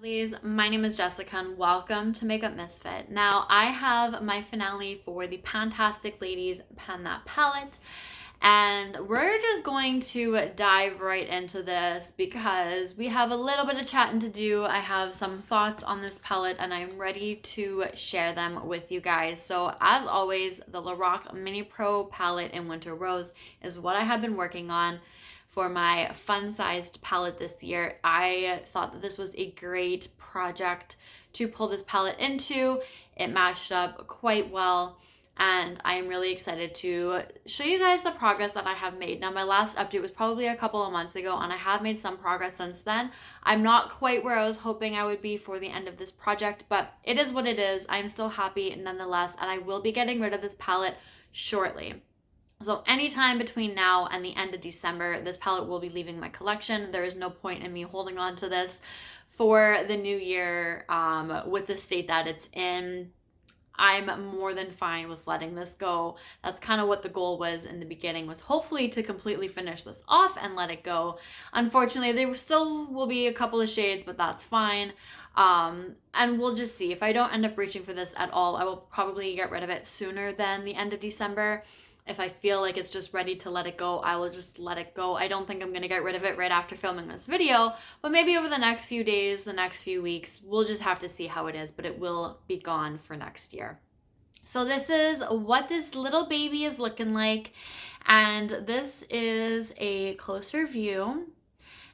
Please, my name is Jessica and welcome to Makeup Misfit. Now, I have my finale for the Fantastic Ladies Pan That Palette, and we're just going to dive right into this because we have a little bit of chatting to do. I have some thoughts on this palette and I'm ready to share them with you guys. So as always, the Lorac Mini Pro palette in Winter Rose is what I have been working on for my fun-sized palette this year. I thought that this was a great project to pull this palette into. It matched up quite well, and I'm really excited to show you guys the progress that I have made. Now, my last update was probably a couple of months ago, and I have made some progress since then. I'm not quite where I was hoping I would be for the end of this project, but it is what it is. I'm still happy nonetheless, and I will be getting rid of this palette shortly. So anytime between now and the end of December, this palette will be leaving my collection. There is no point in me holding on to this for the new year with the state that it's in. I'm more than fine with letting this go. That's kind of what the goal was in the beginning, was hopefully to completely finish this off and let it go. Unfortunately, there still will be a couple of shades, but that's fine. And we'll just see. If I don't end up reaching for this at all, I will probably get rid of it sooner than the end of December. If I feel like it's just ready to let it go, I will just let it go. I don't think I'm going to get rid of it right after filming this video, but maybe over the next few days, the next few weeks, we'll just have to see how it is, but it will be gone for next year. So this is what this little baby is looking like, and this is a closer view.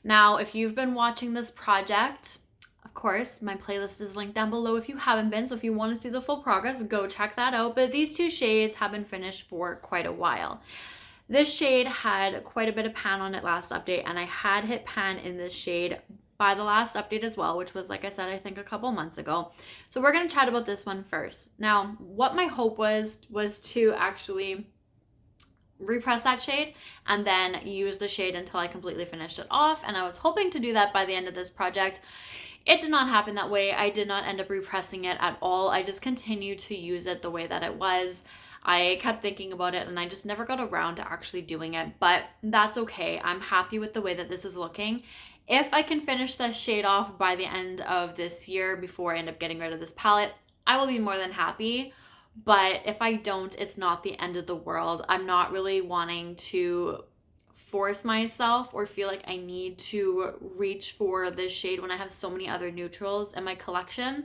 Now, if you've been watching this project, of course, my playlist is linked down below if you haven't been, so if you want to see the full progress, go check that out. But these two shades have been finished for quite a while. This shade had quite a bit of pan on it last update, and I had hit pan in this shade by the last update as well, which was, like I said, I think a couple months ago. So we're going to chat about this one first. Now, what my hope was to actually repress that shade and then use the shade until I completely finished it off, and I was hoping to do that by the end of this project. It did not happen that way. I did not end up repressing it at all. I just continued to use it the way that it was. I kept thinking about it and I just never got around to actually doing it, but that's okay. I'm happy with the way that this is looking. If I can finish this shade off by the end of this year before I end up getting rid of this palette, I will be more than happy. But if I don't, it's not the end of the world. I'm not really wanting to force myself or feel like I need to reach for this shade when I have so many other neutrals in my collection,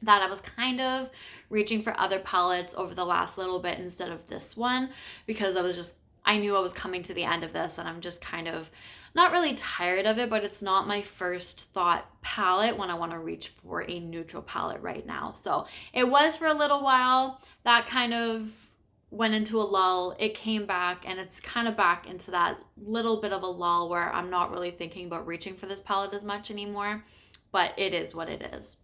that I was kind of reaching for other palettes over the last little bit instead of this one, because I knew I was coming to the end of this and I'm just kind of not really tired of it, but it's not my first thought palette when I want to reach for a neutral palette right now. So it was for a little while. That kind of went into a lull. It came back and it's kind of back into that little bit of a lull where I'm not really thinking about reaching for this palette as much anymore, but it is what it is.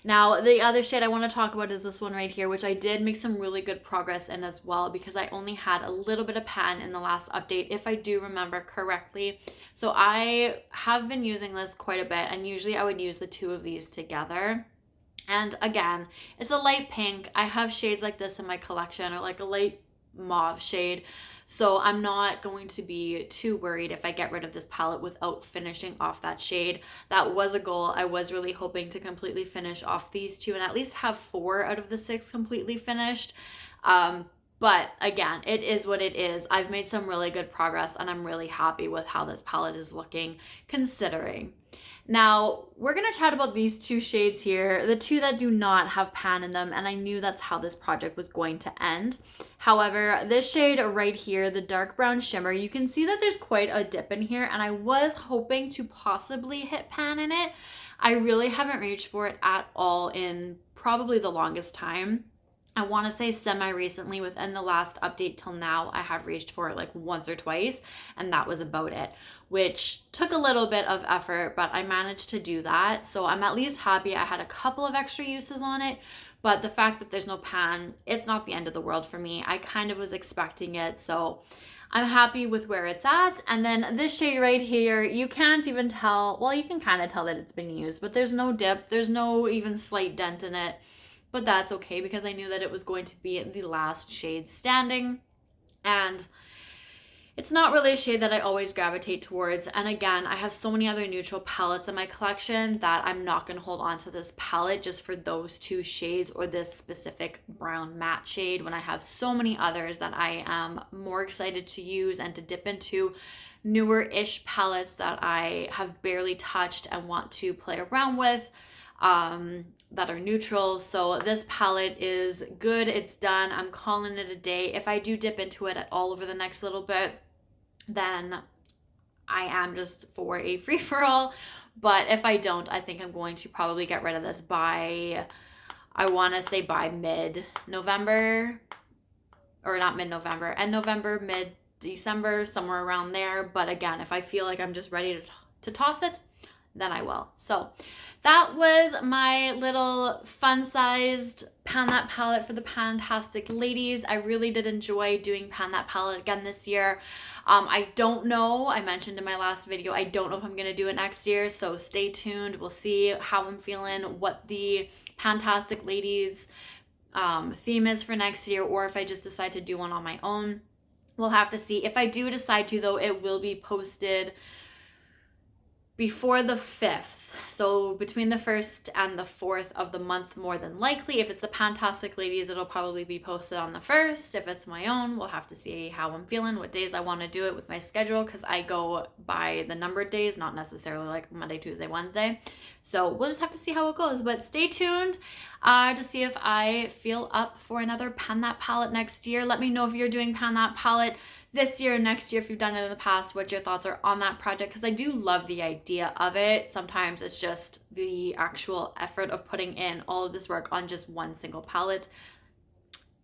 Now, the other shade I want to talk about is this one right here, which I did make some really good progress in as well, because I only had a little bit of pan in the last update, if I do remember correctly. So I have been using this quite a bit, and usually I would use the two of these together. And again, it's a light pink. I have shades like this in my collection, or like a light mauve shade. So I'm not going to be too worried if I get rid of this palette without finishing off that shade. That was a goal. I was really hoping to completely finish off these two and at least have 4 out of the 6 completely finished. But again, it is what it is. I've made some really good progress and I'm really happy with how this palette is looking, considering. Now, we're going to chat about these two shades here, the two that do not have pan in them, and I knew that's how this project was going to end. However, this shade right here, the dark brown shimmer, you can see that there's quite a dip in here, and I was hoping to possibly hit pan in it. I really haven't reached for it at all in probably the longest time. I want to say semi-recently, within the last update till now, I have reached for it like once or twice, and that was about it, which took a little bit of effort, but I managed to do that. So I'm at least happy. I had a couple of extra uses on it, but the fact that there's no pan, it's not the end of the world for me. I kind of was expecting it, so I'm happy with where it's at. And then this shade right here, you can't even tell, well, you can kind of tell that it's been used, but there's no dip, there's no even slight dent in it. But that's okay, because I knew that it was going to be the last shade standing. And It's not really a shade that I always gravitate towards. And again, I have so many other neutral palettes in my collection that I'm not going to hold on to this palette just for those 2 shades or this specific brown matte shade when I have so many others that I am more excited to use and to dip into newer-ish palettes that I have barely touched and want to play around with. That are neutral. So this palette is good. It's done. I'm calling it a day. If I do dip into it at all over the next little bit, then I am just for a free-for-all. But if I don't, I think I'm going to probably get rid of this by, I want to say by mid-November, or not mid-November, end November, mid-December, somewhere around there. But again, if I feel like I'm just ready to toss it, then I will. So that was my little fun-sized Pan That palette for the Pantastic Ladies. I really did enjoy doing Pan That palette again this year. I don't know, I mentioned in my last video, I don't know if I'm going to do it next year, so stay tuned. We'll see how I'm feeling, what the Pantastic Ladies theme is for next year, or if I just decide to do one on my own. We'll have to see. If I do decide to, though, it will be posted before the 5th. So between the 1st and the 4th of the month, more than likely. If it's the Pantastic Ladies, it'll probably be posted on the 1st. If it's my own, we'll have to see how I'm feeling, what days I want to do it with my schedule, because I go by the numbered days, not necessarily like Monday, Tuesday, Wednesday. So we'll just have to see how it goes. But stay tuned to see if I feel up for another Pan That palette next year. Let me know if you're doing Pan That palette this year, next year, if you've done it in the past, what your thoughts are on that project, because I do love the idea of it. Sometimes it's just the actual effort of putting in all of this work on just one single palette.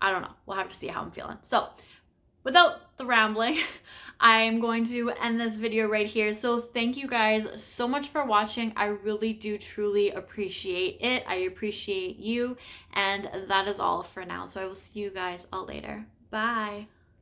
I don't know. We'll have to see how I'm feeling. So without the rambling, I'm going to end this video right here. So thank you guys so much for watching. I really do truly appreciate it. I appreciate you. And that is all for now. So I will see you guys all later. Bye.